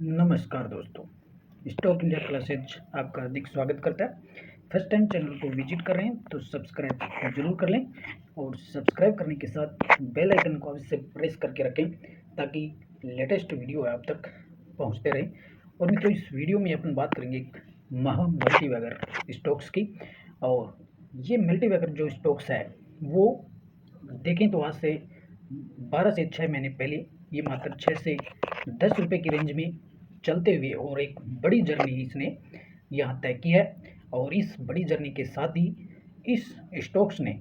नमस्कार दोस्तों, stock India classes आपका हार्दिक स्वागत करता है। फर्स्ट टाइम चैनल को विजिट कर रहे हैं तो सब्सक्राइब जरूर कर लें और सब्सक्राइब करने के साथ बेल आइकन को अवश्य प्रेस करके रखें ताकि लेटेस्ट वीडियो आप तक पहुंचते रहें। और मित्रों, इस वीडियो में अपन बात करेंगे एक मल्टीबैगर स्टॉक्स की। और ये मल्टीबैगर जो स्टॉक्स है वो देखें तो आज से 12 से 6 महीने पहले ये मात्र 6 से 10 रुपये की रेंज में चलते हुए और एक बड़ी जर्नी इसने यहाँ तय की है। और इस बड़ी जर्नी के साथ ही इस स्टॉक्स ने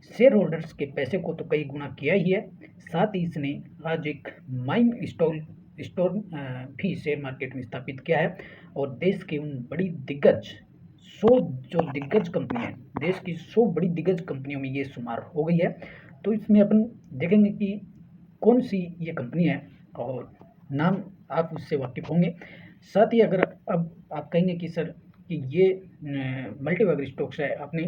शेयर होल्डर्स के पैसे को तो कई गुना किया ही है, साथ ही इसने आज एक माइन स्टोर भी शेयर मार्केट में स्थापित किया है। और देश के उन बड़ी दिग्गज 100 जो दिग्गज कंपनी है, देश की 100 बड़ी दिग्गज कंपनियों में ये शुमार हो गई है। तो इसमें अपन देखेंगे कि कौन सी ये कंपनी है और नाम आप उससे वाकिफ होंगे। साथ ही अगर अब आप कहेंगे कि सर कि ये मल्टीबैगर स्टॉक्स है, आपने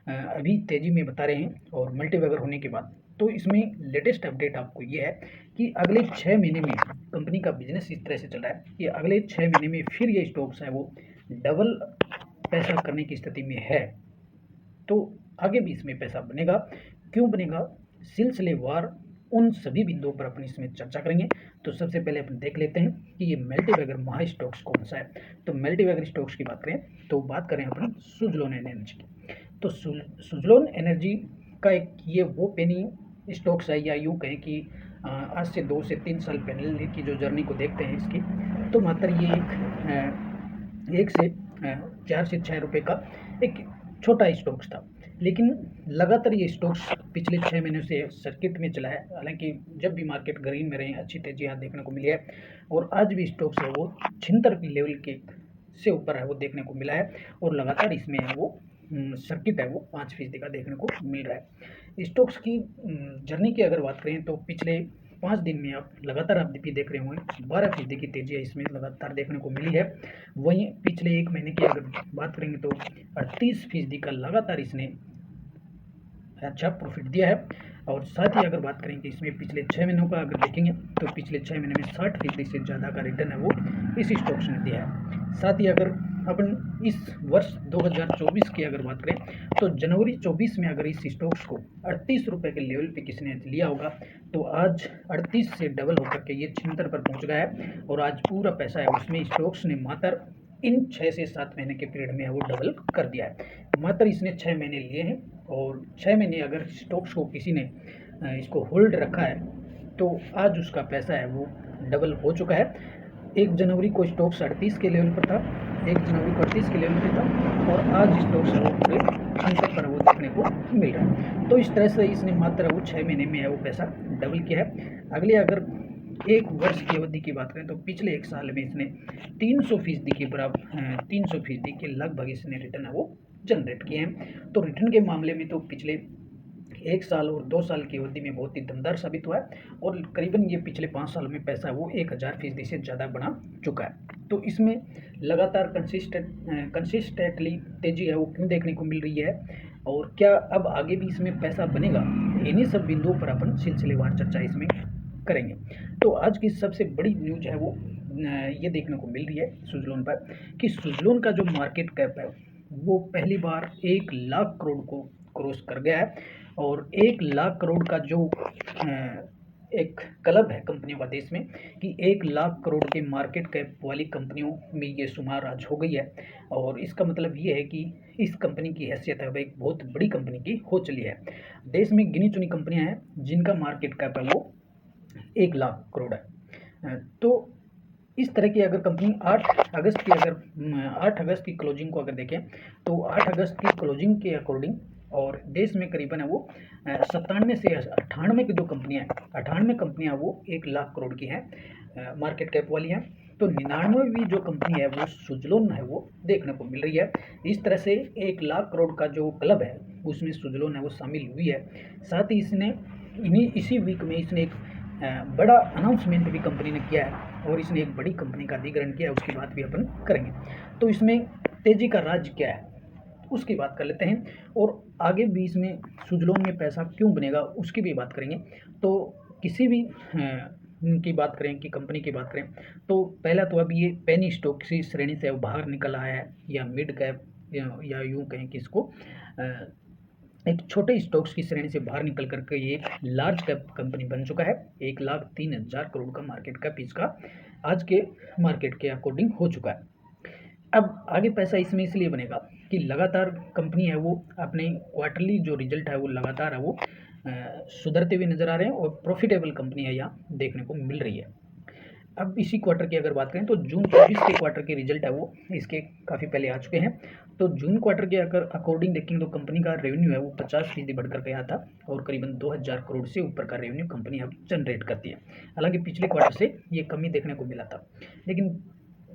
अभी तेज़ी में बता रहे हैं और मल्टीबैगर होने के बाद, तो इसमें लेटेस्ट अपडेट आपको ये है कि अगले 6 महीने में कंपनी का बिजनेस इस तरह से चल रहा है कि अगले 6 महीने में फिर ये स्टॉक्स है वो डबल पैसा करने की स्थिति में है। तो आगे भी इसमें पैसा बनेगा, क्यों बनेगा, सिलसिलेवार उन सभी बिंदुओं पर अपन इसमें चर्चा करेंगे। तो सबसे पहले अपन देख लेते हैं कि ये मल्टीबैगर महा स्टॉक्स कौन सा है। तो मल्टीबैगर स्टॉक्स की बात करें तो बात करें अपन सुजलोन एनर्जी की। तो सुजलोन एनर्जी का एक ये वो पेनी स्टॉक्स है, या यूँ कहें कि आज से 2 से 3 साल पहले की जो जर्नी को देखते हैं इसकी, तो मात्र ये एक से 4 से 6 रुपये का एक छोटा स्टॉक्स था। लेकिन लगातार ये स्टॉक्स पिछले 6 महीनों से सर्किट में चला है। हालांकि जब भी मार्केट ग्रीन में रहे, अच्छी तेजी यहाँ देखने को मिली है और आज भी स्टॉक्स है वो 76 लेवल के से ऊपर है वो देखने को मिला है। और लगातार इसमें है वो सर्किट है वो 5% का देखने को मिल रहा है। स्टॉक्स की जर्नी की अगर बात करें तो पिछले 5 दिन में आप लगातार आप भी देख रहे होंगे 12% की तेजी है इसमें लगातार देखने को मिली है। वहीं पिछले 1 महीने की अगर बात करेंगे तो 38% का लगातार इसने अच्छा प्रॉफिट दिया है। और साथ ही अगर बात करें कि इसमें पिछले 6 महीनों का अगर देखेंगे तो पिछले 6 महीने में 60% से ज़्यादा का रिटर्न है वो इस स्टॉक्स ने दिया है। साथ ही अगर अपन इस वर्ष 2024 की अगर बात करें तो जनवरी 24 में अगर इस स्टॉक्स को 38 रुपये के लेवल पे किसी ने लिया होगा तो आज 38 से डबल होकर के ये 76 पर पहुंच गया है। और आज पूरा पैसा है उसमें स्टॉक्स ने मात्र इन 6 से 7 महीने के पीरियड में वो डबल कर दिया है। मात्र इसने 6 महीने लिए हैं और 6 महीने अगर स्टॉक्स को किसी ने इसको होल्ड रखा है तो आज उसका पैसा है वो डबल हो चुका है। 1 जनवरी को स्टॉक्स 38 के लेवल पर था, 1 जनवरी को 38 के लेवल पर था और आज स्टॉक्स है वो पूरे 66 पर वो देखने को मिल रहा है। तो इस तरह से इसने मात्र वो 6 महीने में है वो पैसा डबल किया है। अगले अगर 1 वर्ष की अवधि की बात करें तो पिछले 1 साल में इसने 300% के बराबर 300% के लगभग इसने रिटर्न है वो जनरेट किए हैं। तो रिटर्न के मामले में तो पिछले 1 साल और 2 साल की अवधि में बहुत ही दमदार साबित हुआ है और करीबन ये पिछले 5 साल में पैसा वो 1000% से ज़्यादा बढ़ा चुका है। तो इसमें लगातार कंसिस्टेंटली तेजी है वो क्यों देखने को मिल रही है और क्या अब आगे भी इसमें पैसा बनेगा, इन्हीं सब बिंदुओं पर अपन सिलसिलेवार चर्चा इसमें करेंगे। तो आज की सबसे बड़ी न्यूज है वो ये देखने को मिल रही है सुजलोन पर कि सुजलोन का जो मार्केट कैप है वो पहली बार 1 लाख करोड़ को क्रॉस कर गया है। और 1 लाख करोड़ का जो एक क्लब है कंपनियों का देश में कि 1 लाख करोड़ के मार्केट कैप वाली कंपनियों में ये शुमार आज हो गई है। और इसका मतलब ये है कि इस कंपनी की हैसियत है एक बहुत बड़ी कंपनी की हो चली है। देश में गिनी चुनी कंपनियां हैं जिनका मार्केट कैप है वो 1 लाख करोड़ है। तो इस तरह की अगर कंपनी 8 अगस्त की क्लोजिंग को अगर देखें तो 8 अगस्त की क्लोजिंग के अकॉर्डिंग और देश में करीबन है वो 97 से 98 की जो कंपनियां हैं, 98 कंपनियां वो 1 लाख करोड़ की हैं मार्केट कैप वाली हैं। तो 99वीं जो कंपनी है वो सुजलोन है वो देखने को मिल रही है। इस तरह से 1 लाख करोड़ का जो क्लब है उसमें सुजलोन है वो शामिल हुई है। साथ ही इसने इसी वीक में इसने एक बड़ा अनाउंसमेंट भी कंपनी ने किया है और इसने एक बड़ी कंपनी का अधिग्रहण किया है, उसकी बात भी अपन करेंगे। तो इसमें तेजी का राज क्या है उसकी बात कर लेते हैं और आगे भी इसमें सुजलोन में पैसा क्यों बनेगा उसकी भी बात करेंगे। तो किसी भी की बात करें कि कंपनी की बात करें, तो पहला तो अब ये पेनी स्टॉक की श्रेणी से बाहर निकल आया है, या मिड कैप या यूँ कहें कि इसको एक छोटे स्टॉक्स की श्रेणी से बाहर निकल करके ये लार्ज कैप कंपनी बन चुका है। 1,03,000 करोड़ का मार्केट कैप इसका आज के मार्केट के अकॉर्डिंग हो चुका है। अब आगे पैसा इसमें इसलिए बनेगा कि लगातार कंपनी है वो अपने क्वार्टरली जो रिजल्ट है वो लगातार है वो सुधरते हुए नज़र आ रहे हैं, और प्रॉफिटेबल कंपनी है यहाँ देखने को मिल रही है। अब इसी क्वार्टर की अगर बात करें तो जून 24 के क्वार्टर के रिजल्ट है वो इसके काफ़ी पहले आ चुके हैं। तो जून क्वार्टर के अगर अकॉर्डिंग देखेंगे तो कंपनी का रेवेन्यू है वो 50% बढ़कर गया था, और करीबन 2,000 करोड़ से ऊपर का रेवेन्यू कंपनी अब जनरेट करती है। हालांकि पिछले क्वार्टर से ये कमी देखने को मिला था, लेकिन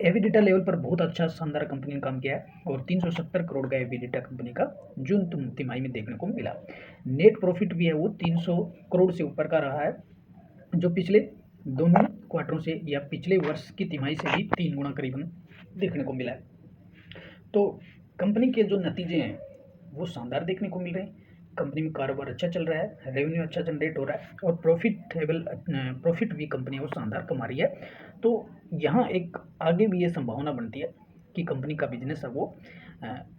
एबिडिटा लेवल पर बहुत अच्छा शानदार कंपनी ने काम किया है, और 370 करोड़ का एबिडिटा कंपनी का जून तिमाही में देखने को मिला। नेट प्रॉफिट भी है वो 300 करोड़ से ऊपर का रहा है, जो पिछले दोनों क्वार्टरों से या पिछले वर्ष की तिमाही से भी 3 गुना करीबन देखने को मिला है। तो कंपनी के जो नतीजे हैं वो शानदार देखने को मिल रहे हैं। कंपनी में कारोबार अच्छा चल रहा है, रेवेन्यू अच्छा जनरेट हो रहा है, और प्रॉफिट भी कंपनी वो शानदार कमा रही है। तो यहाँ एक आगे भी ये संभावना बनती है कि कंपनी का बिजनेस है वो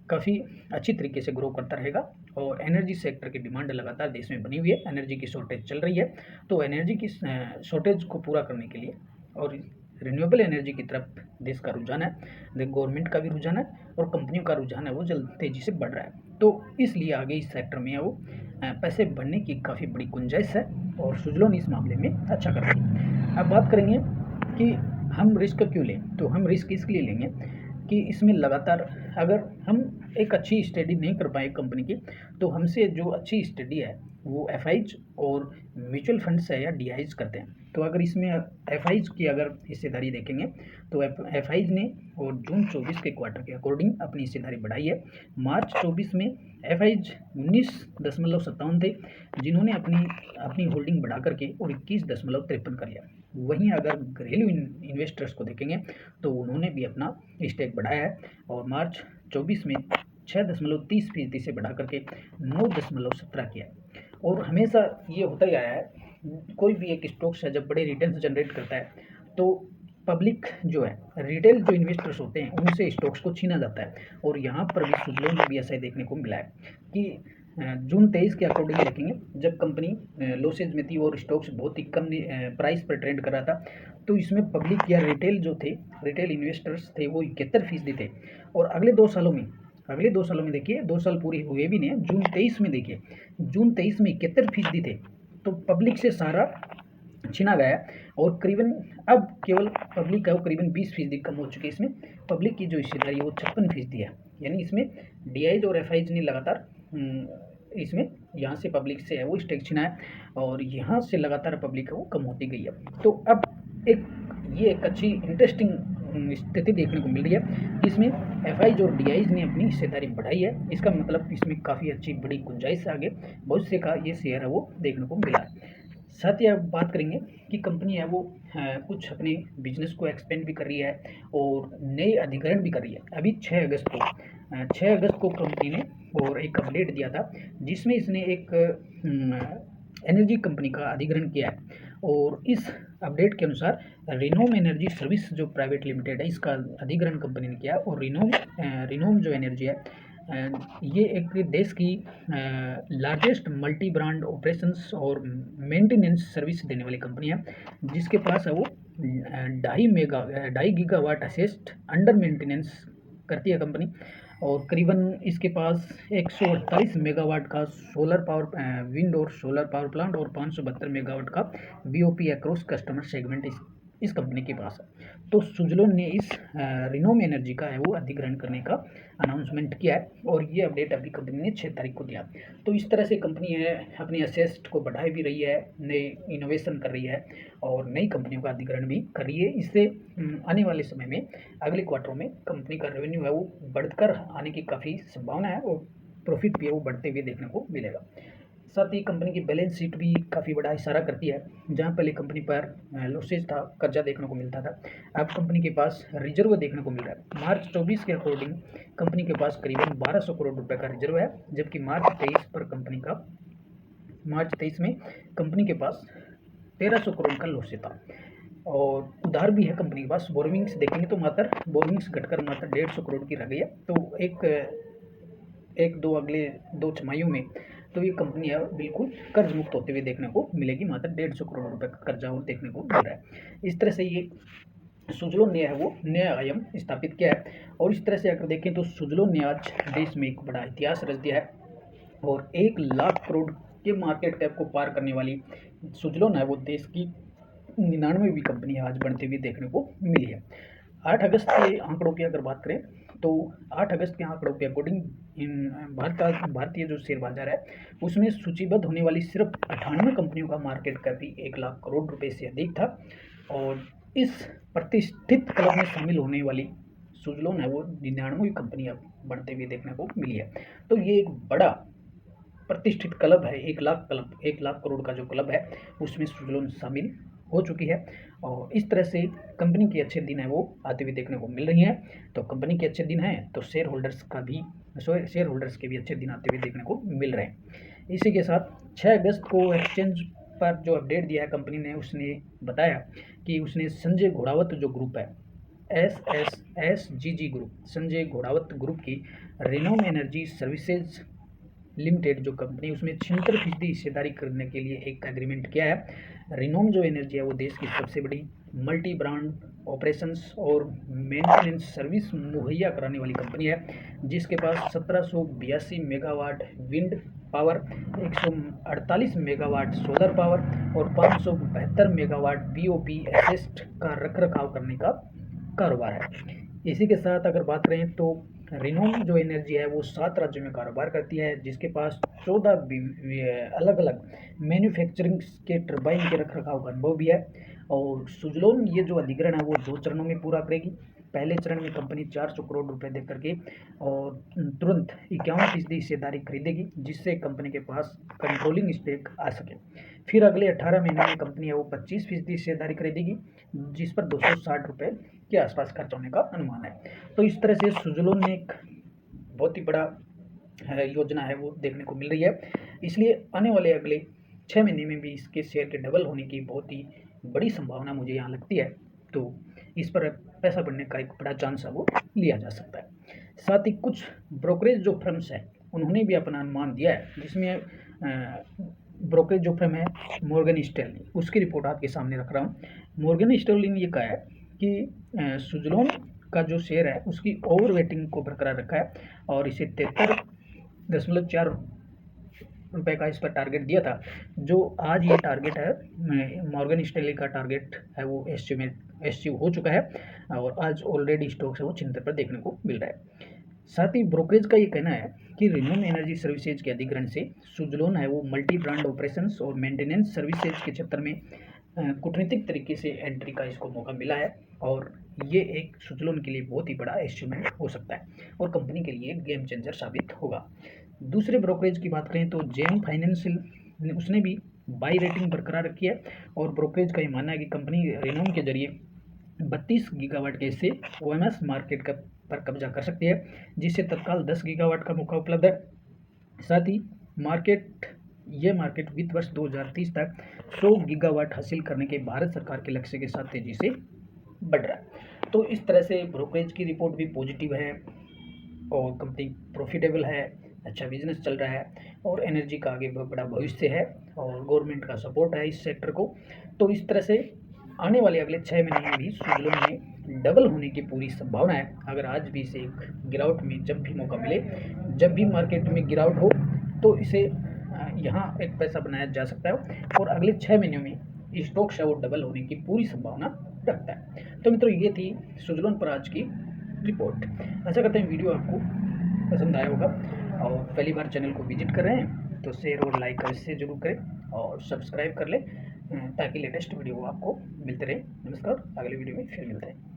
काफ़ी अच्छी तरीके से ग्रो करता रहेगा, और एनर्जी सेक्टर की डिमांड लगातार देश में बनी हुई है। एनर्जी की शॉर्टेज चल रही है, तो एनर्जी की शॉर्टेज को पूरा करने के लिए और रिन्यूएबल एनर्जी की तरफ देश का रुझान है, गवर्नमेंट का भी रुझान है, और कंपनियों का रुझान है वो जल्द तेज़ी से बढ़ रहा है। तो इसलिए आगे इस सेक्टर में वो पैसे बढ़ने की काफ़ी बड़ी गुंजाइश है, और सुजलोन इस मामले में अच्छा कर रही है। अब बात करेंगे कि हम रिस्क क्यों लें, तो हम रिस्क इसलिए लेंगे कि इसमें लगातार अगर हम एक अच्छी स्टडी नहीं कर पाए कंपनी की, तो हमसे जो अच्छी स्टडी है वो एफआईज और म्यूचुअल फंड्स है या डीआईज करते हैं। तो अगर इसमें एफआईज की अगर हिस्सेदारी देखेंगे तो एफआईज ने और जून 24 के क्वार्टर के अकॉर्डिंग अपनी हिस्सेदारी बढ़ाई है। मार्च 24 में एफआईज 19.57 थे, जिन्होंने अपनी होल्डिंग बढ़ा करके और 21.53 कर लिया। वहीं अगर घरेलू इन्वेस्टर्स को देखेंगे तो उन्होंने भी अपना स्टेक बढ़ाया है, और मार्च 24 में 6.30% से बढ़ा करके 9.17 किया है। और हमेशा ये होता ही आया है, कोई भी एक स्टॉक्स है जब बड़े रिटर्न्स जनरेट करता है तो पब्लिक जो है, रिटेल जो इन्वेस्टर्स होते हैं उनसे स्टॉक्स को छीना जाता है। और यहाँ पर भी सुजलोन में भी ऐसा ही देखने को मिला है कि जून 23 के अकॉर्डिंग देखेंगे जब कंपनी लॉसेज में थी और स्टॉक्स बहुत ही कम प्राइस पर ट्रेंड कर रहा था, तो इसमें पब्लिक या रिटेल इन्वेस्टर्स थे वो 71% थे। और अगले 2 सालों में देखिए, 2 साल पूरे हुए भी नहीं, जून 23 में देखिए, जून 23 में 71% थे। तो पब्लिक से सारा छीना गया है, और करीबन अब केवल पब्लिक का वो करीबन 20% कम हो चुकी है। इसमें पब्लिक की जो हिस्सेदारी है वो 56% है, यानी इसमें डीआईज और एफआईज ने लगातार इसमें यहाँ से पब्लिक से है वो स्टेक छीना है, और यहाँ से लगातार पब्लिक है वो कम होती गई है। तो अब ये एक अच्छी इंटरेस्टिंग स्थिति देखने को मिल रही है, इसमें एफआईज और डीआईज ने अपनी हिस्सेदारी बढ़ाई है। इसका मतलब इसमें काफ़ी अच्छी बड़ी गुंजाइश है, आगे बहुत से का ये शेयर है वो देखने को मिला है। साथ ही अब बात करेंगे कि कंपनी है वो कुछ अपने बिजनेस को एक्सपेंड भी कर रही है, और नए अधिग्रहण भी कर रही है। अभी 6 अगस्त को कंपनी ने और एक अपडेट दिया था, जिसमें इसने एक एनर्जी कंपनी का अधिग्रहण किया है। और इस अपडेट के अनुसार रिनोम एनर्जी सर्विस जो प्राइवेट लिमिटेड है, इसका अधिग्रहण कंपनी ने किया। और रिनोम जो एनर्जी है, ये एक देश की लार्जेस्ट मल्टी ब्रांड ऑपरेशंस और मेंटेनेंस सर्विस देने वाली कंपनी है, जिसके पास है वो 2.5 गीगावाट असेस्ट अंडर मेंटेनेंस करती है कंपनी। और करीबन इसके पास 148 मेगावाट का विंड और सोलर पावर प्लांट और 572 मेगावाट का बीओपी अक्रॉस कस्टमर सेगमेंट इस कंपनी के पास है। तो सुजलोन ने इस रिनोम एनर्जी का है वो अधिग्रहण करने का अनाउंसमेंट किया है, और ये अपडेट अभी कंपनी ने 6 तारीख को दिया। तो इस तरह से कंपनी है अपनी असेस्ट को बढ़ा भी रही है, नए इनोवेशन कर रही है, और नई कंपनियों का अधिग्रहण भी कर रही है। इससे आने वाले समय में अगले क्वार्टरों में कंपनी का रेवेन्यू है वो बढ़कर आने की काफ़ी संभावना है, और प्रॉफिट भी है वो बढ़ते हुए देखने को मिलेगा। साथ ही कंपनी की बैलेंस शीट भी काफ़ी बड़ा इशारा करती है। जहां पहले कंपनी पर लॉसेज था, कर्जा देखने को मिलता था, अब कंपनी के पास रिजर्व देखने को मिल रहा है। मार्च 24 के अकॉर्डिंग कंपनी के पास करीबन 1200 करोड़ रुपए का रिजर्व है, जबकि मार्च 23 में कंपनी के पास 1300 करोड़ का लॉस था। और उधार भी है कंपनी के पास। बोरोविंग्स देखेंगे तो मात्र बोरोविंग्स घटकर मात्र 150 करोड़ की रह गई है। तो एक दो अगले 2 छमाहियों में तो ये कंपनी है बिल्कुल कर्ज मुक्त होते हुए देखने को मिलेगी। मात्र 150 करोड़ रुपए का कर्जा और देखने को मिल रहा है। इस तरह से ये सुजलोन ने है वो नया आयाम स्थापित किया है। और इस तरह से अगर देखें तो सुजलोन ने आज देश में एक बड़ा इतिहास रच दिया है और 1 लाख करोड़ के मार्केट कैप को पार करने वाली सुजलोन है वो देश की 99वीं कंपनी आज बनते हुए देखने को मिली है। 8 अगस्त के आंकड़ों की अगर बात करें तो 8 अगस्त के आंकड़ों के अकॉर्डिंग भारतीय जो शेयर बाजार है उसमें सूचीबद्ध होने वाली सिर्फ 98 कंपनियों का मार्केट कैप ही 1 लाख करोड़ रुपए से अधिक था। और इस प्रतिष्ठित क्लब में शामिल होने वाली सुजलोन है वो 99वीं कंपनी अब बढ़ते हुए देखने को मिली है। तो ये एक बड़ा प्रतिष्ठित क्लब है। 1 लाख करोड़ का जो क्लब है उसमें सुजलोन शामिल हो चुकी है। और इस तरह से कंपनी के अच्छे दिन है वो आते हुए देखने को मिल रही हैं। तो कंपनी के अच्छे दिन हैं तो शेयर होल्डर्स के भी अच्छे दिन आते हुए देखने को मिल रहे हैं। इसी के साथ 6 अगस्त को एक्सचेंज पर जो अपडेट दिया है कंपनी ने, उसने बताया कि उसने संजय घोड़ावत जो ग्रुप है SSSGG group, Sanjay Ghodawat group की रिनोम एनर्जी सर्विसेज लिमिटेड जो कंपनी उसमें 76% हिस्सेदारी करने के लिए एक एग्रीमेंट किया है। रिनोम जो एनर्जी है वो देश की सबसे बड़ी मल्टी ब्रांड ऑपरेशंस और मेंटेनेंस सर्विस मुहैया कराने वाली कंपनी है, जिसके पास 1782 megawatt wind power, 148 megawatt solar power और 572 मेगावाट BOP एसेस्ट का रखरखाव करने का कारोबार है। इसी के साथ अगर बात करें तो रिनोम जो एनर्जी है वो 7 राज्यों में कारोबार करती है, जिसके पास 14 अलग अलग मैन्युफैक्चरिंग के टरबाइन के रखरखाव का अनुभव भी है। और सुजलोन ये जो अधिग्रहण है वो 2 चरणों में पूरा करेगी। पहले चरण में कंपनी 400 करोड़ रुपए दे करके और तुरंत 51% हिस्सेदारी खरीदेगी, जिससे कंपनी के पास कंट्रोलिंग स्टेक आ सके। फिर अगले 18 महीने में कंपनी है वो 25% हिस्सेदारी खरीदेगी, जिस पर 260 रुपये के आसपास खर्च होने का अनुमान है। तो इस तरह से सुजलोन ने एक बहुत ही बड़ा योजना है वो देखने को मिल रही है। इसलिए आने वाले अगले 6 महीने में भी इसके शेयर के डबल होने की बहुत ही बड़ी संभावना मुझे यहाँ लगती है। तो इस पर पैसा बढ़ने का एक बड़ा चांस है वो लिया जा सकता है। साथ ही कुछ ब्रोकरेज जो फर्म्स है उन्होंने भी अपना अनुमान दिया है, जिसमें ब्रोकरेज जो फर्म है मॉर्गन स्टैनली, उसकी रिपोर्ट आपके सामने रख रहा हूँ। मॉर्गन स्टैनली ने ये कहा है कि सुजलोन का जो शेयर है उसकी ओवर वेटिंग को बरकरार रखा है और इसे 73.4 रुपये का इस पर टारगेट दिया था। जो आज ये टारगेट है मॉर्गन स्टैनली का टारगेट है वो अचीव हो चुका है और आज ऑलरेडी स्टॉक है वो 76 पर देखने को मिल रहा है। साथ ही ब्रोकरेज का ये कहना है कि रिन्यूम एनर्जी सर्विसेज के अधिग्रहण से सुजलोन है वो मल्टी ब्रांड ऑपरेशंस और मेंटेनेंस सर्विसेज के क्षेत्र में कूटनीतिक तरीके से एंट्री का इसको मौका मिला है और ये एक सुजलोन के लिए बहुत ही बड़ा अचीवमेंट हो सकता है और कंपनी के लिए गेम चेंजर साबित होगा। दूसरे ब्रोकरेज की बात करें तो जेम फाइनेंशियल उसने भी बाई रेटिंग बरकरार रखी है और ब्रोकरेज का ये मानना है कि कंपनी रिनोम के जरिए 32 गीगावाट के से OMS मार्केट पर कब्जा कर सकती है, जिससे तत्काल 10 गीगावाट का मौका उपलब्ध है। साथ ही ये मार्केट वित्त वर्ष 2030 तक 100 गीगावाट हासिल करने के भारत सरकार के लक्ष्य के साथ तेजी से बढ़ रहा है। तो इस तरह से ब्रोकरेज की रिपोर्ट भी पॉजिटिव है और कंपनी प्रॉफिटेबल है, अच्छा बिजनेस चल रहा है और एनर्जी का आगे बड़ा भविष्य है और गवर्नमेंट का सपोर्ट है इस सेक्टर को। तो इस तरह से आने वाले अगले 6 महीने में भी सुजलोन में डबल होने की पूरी संभावना है। अगर आज भी इसे एक गिरावट में जब भी मौका मिले, जब भी मार्केट में गिरावट हो तो इसे यहाँ एक पैसा बनाया जा सकता है और अगले 6 महीनों में स्टॉक है वो डबल होने की पूरी संभावना रखता है। तो मित्रों ये थी सुजलोन पर आज की रिपोर्ट। आशा करते हैं वीडियो आपको पसंद आया होगा और पहली बार चैनल को विजिट कर रहे हैं तो शेयर और लाइक अवश्य जरूर करें और सब्सक्राइब कर लें ताकि लेटेस्ट वीडियो आपको मिलते रहे। नमस्कार, अगले वीडियो में फिर मिलते हैं।